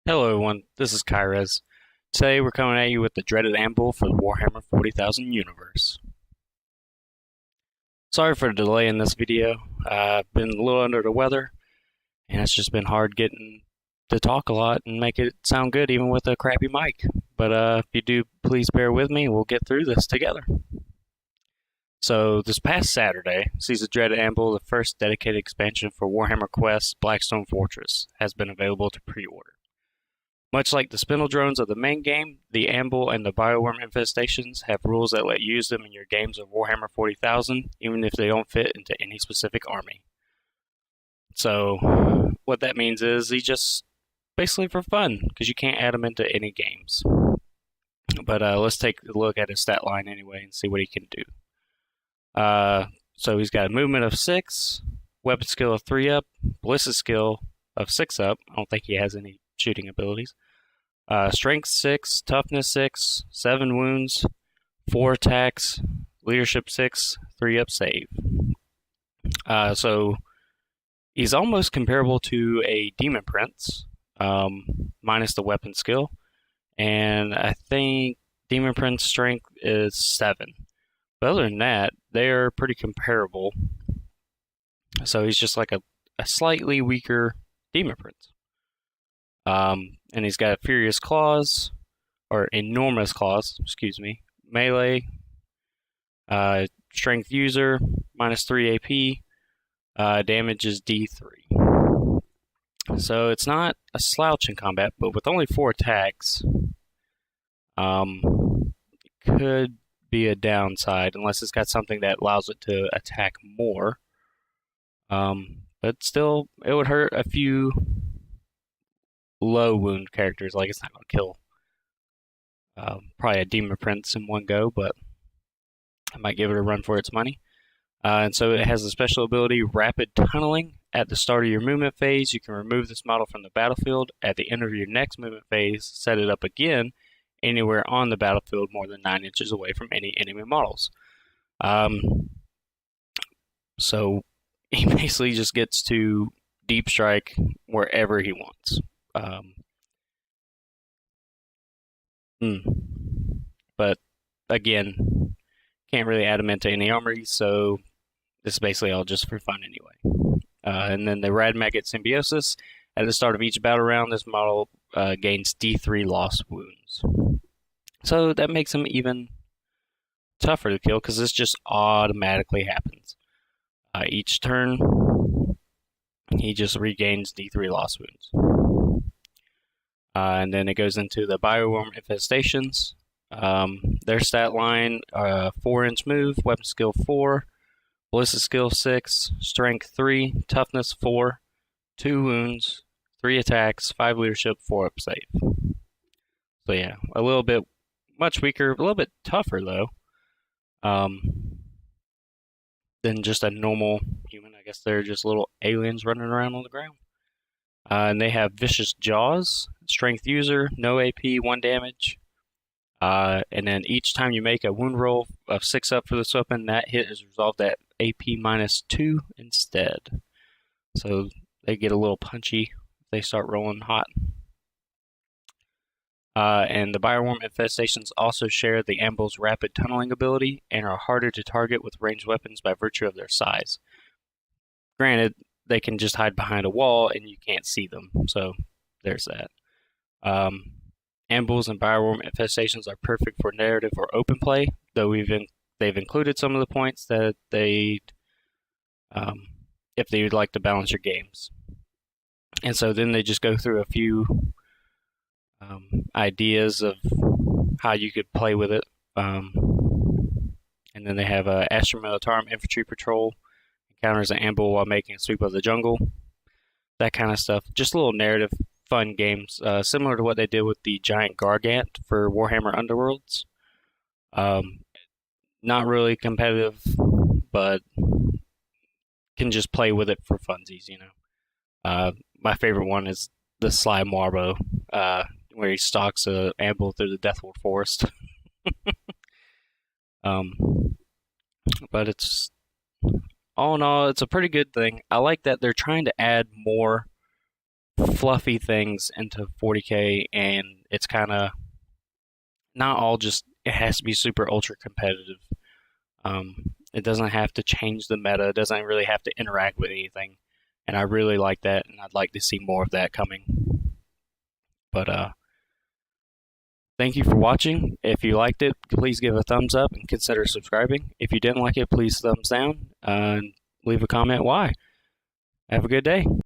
Hello everyone, this is Kyrez. Today we're coming at you with the dreaded Ambull for the Warhammer 40,000 universe. Sorry for the delay in this video. I've been a little under the weather, and it's just been hard getting to talk a lot and make it sound good even with a crappy mic. But if you do, please bear with me, we'll get through this together. So this past Saturday sees the dreaded Ambull, the first dedicated expansion for Warhammer Quest Blackstone Fortress, has been available to pre-order. Much like the spindle drones of the main game, the Ambull and the bioworm infestations have rules that let you use them in your games of Warhammer 40,000, even if they don't fit into any specific army. So, what that means is he just basically for fun, because you can't add them into any games. But let's take a look at his stat line anyway and see what he can do. So he's got a movement of 6, weapon skill of 3 up, ballistic skill of 6 up. I don't think he has any shooting abilities. Strength 6, toughness 6, 7 wounds, 4 attacks, leadership 6, 3 up save. So he's almost comparable to a Demon Prince, minus the weapon skill. And I think Demon Prince strength is 7. But other than that, they're pretty comparable. So he's just like a slightly weaker Demon Prince. And he's got Furious Claws, or Enormous Claws, excuse me, melee, Strength User, minus 3 AP, damage is D3. So it's not a slouch in combat, but with only 4 attacks, could be a downside, unless it's got something that allows it to attack more. But still, it would hurt a few low wound characters. Like, it's not going to kill probably a Demon Prince in one go, but I might give it a run for its money. And so it has a special ability, Rapid Tunneling. At the start of your movement phase, you can remove this model from the battlefield. At the end of your next movement phase, set it up again anywhere on the battlefield more than 9 inches away from any enemy models. So he basically just gets to deep strike wherever he wants. But again, can't really add them into any armories, so this is basically all just for fun anyway. And then the Rad Maggot Symbiosis. At the start of each battle round, this model gains D3 lost wounds. So that makes him even tougher to kill, because this just automatically happens. Each turn, he just regains D3 lost wounds. And then it goes into the Bioworm Infestations. Their stat line, 4-inch move, weapon skill 4, ballistic skill 6, strength 3, toughness 4, 2 wounds, 3 attacks, 5 leadership, 4 up save. So yeah, a little bit much weaker, a little bit tougher though, than just a normal human. I guess they're just little aliens running around on the ground. And they have Vicious Jaws, Strength User, no AP, 1 damage. And then each time you make a wound roll of 6 up for this weapon, that hit is resolved at AP minus 2 instead. So they get a little punchy if they start rolling hot. And the Bioworm Infestations also share the Ambull's Rapid Tunneling ability and are harder to target with ranged weapons by virtue of their size. Granted, they can just hide behind a wall and you can't see them, so there's that. Ambulls and Bioworm Infestations are perfect for narrative or open play, though they've included some of the points that if they would like to balance your games. And so then they just go through a few ideas of how you could play with it. And then they have Astra Militarum Infantry Patrol, encounters an Ambull while making a sweep of the jungle. That kind of stuff. Just a little narrative, fun games, similar to what they did with the Giant Gargant for Warhammer Underworlds. Not really competitive, but can just play with it for funsies, you know. My favorite one is the Sly Marbo, where he stalks a Ambull through the Deathwood Forest. But it's all in all, it's a pretty good thing. I like that they're trying to add more fluffy things into 40k, and it's kind of not all just it has to be super ultra competitive. It doesn't have to change the meta. It doesn't really have to interact with anything, and I really like that, and I'd like to see more of that coming. But thank you for watching. If you liked it, please give a thumbs up and consider subscribing. If you didn't like it, please thumbs down and leave a comment why. Have a good day.